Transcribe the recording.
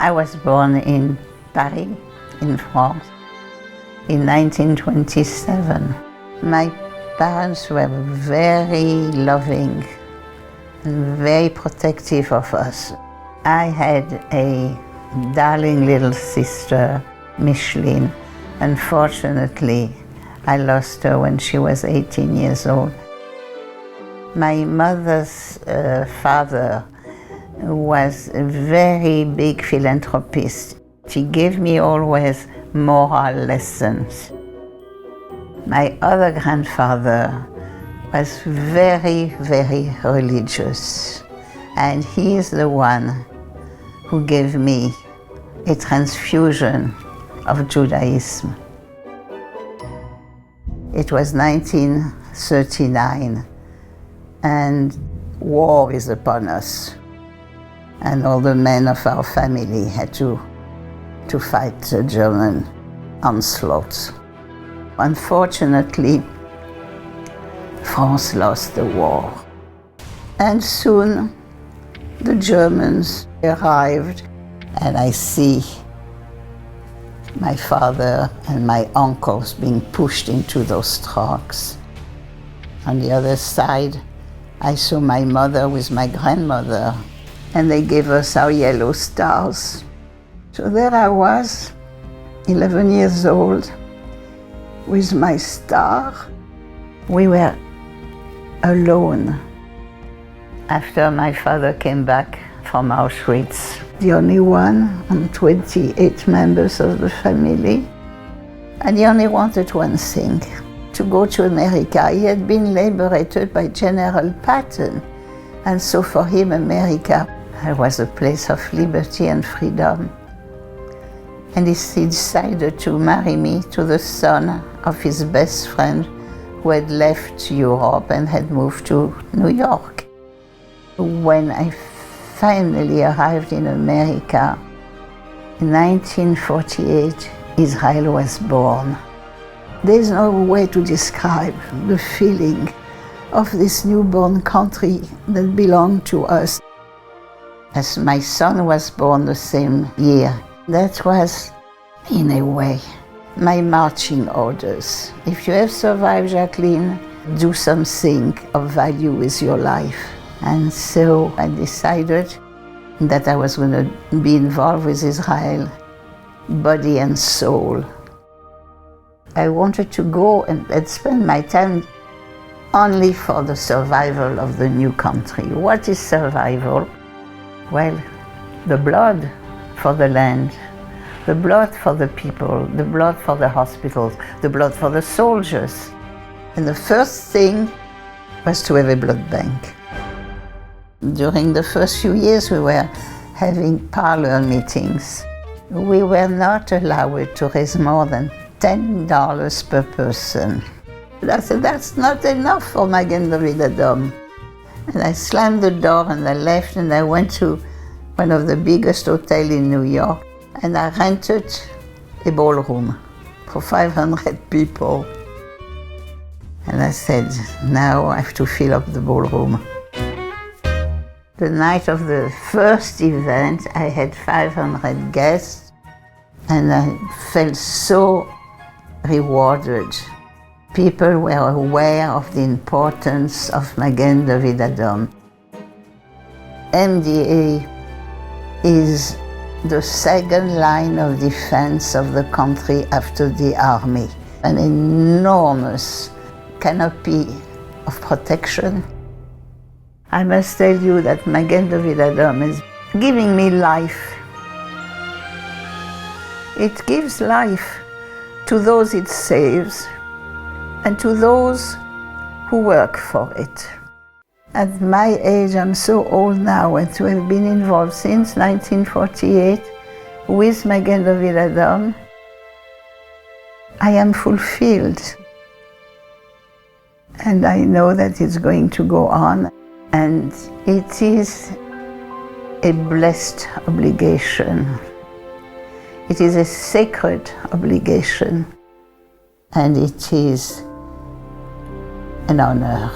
I was born in Paris, in France, in 1927. My parents were very loving and very protective of us. I had a darling little sister, Micheline. Unfortunately, I lost her when she was 18 years old. My mother's father was a very big philanthropist. He gave me always moral lessons. My other grandfather was very, very religious, and he is the one who gave me a transfusion of Judaism. It was 1939, and war is upon us. And all the men of our family had to fight the German onslaught. Unfortunately, France lost the war. And soon the Germans arrived, and I see my father and my uncles being pushed into those trucks. On the other side, I saw my mother with my grandmother, and they gave us our yellow stars. So there I was, 11 years old, with my star. We were alone. After my father came back from Auschwitz, the only one on 28 members of the family, and he only wanted one thing, to go to America. He had been liberated by General Patton, and so for him America was a place of liberty and freedom. And he decided to marry me to the son of his best friend who had left Europe and had moved to New York. When I finally arrived in America, in 1948, Israel was born. There's no way to describe the feeling of this newborn country that belonged to us. As my son was born the same year, that was, in a way, my marching orders. If you have survived, Jacqueline, do something of value with your life. And so I decided that I was going to be involved with Israel, body and soul. I wanted to go and spend my time only for the survival of the new country. What is survival? Well, the blood for the land, the blood for the people, the blood for the hospitals, the blood for the soldiers. And the first thing was to have a blood bank. During the first few years, we were having parlor meetings. We were not allowed to raise more than $10 per person. I said, that's not enough for Magen David Adom. And I slammed the door and I left, and I went to one of the biggest hotels in New York, and I rented a ballroom for 500 people. And I said, now I have to fill up the ballroom. The night of the first event, I had 500 guests, and I felt so rewarded. People were aware of the importance of Magen David Adom. MDA is the second line of defense of the country after the army. An enormous canopy of protection. I must tell you that Magen David Adom is giving me life. It gives life to those it saves and to those who work for it. At my age, I'm so old now, and to have been involved since 1948 with Magen David Adom, I am fulfilled. And I know that it's going to go on. And it is a blessed obligation. It is a sacred obligation. And it is an honor.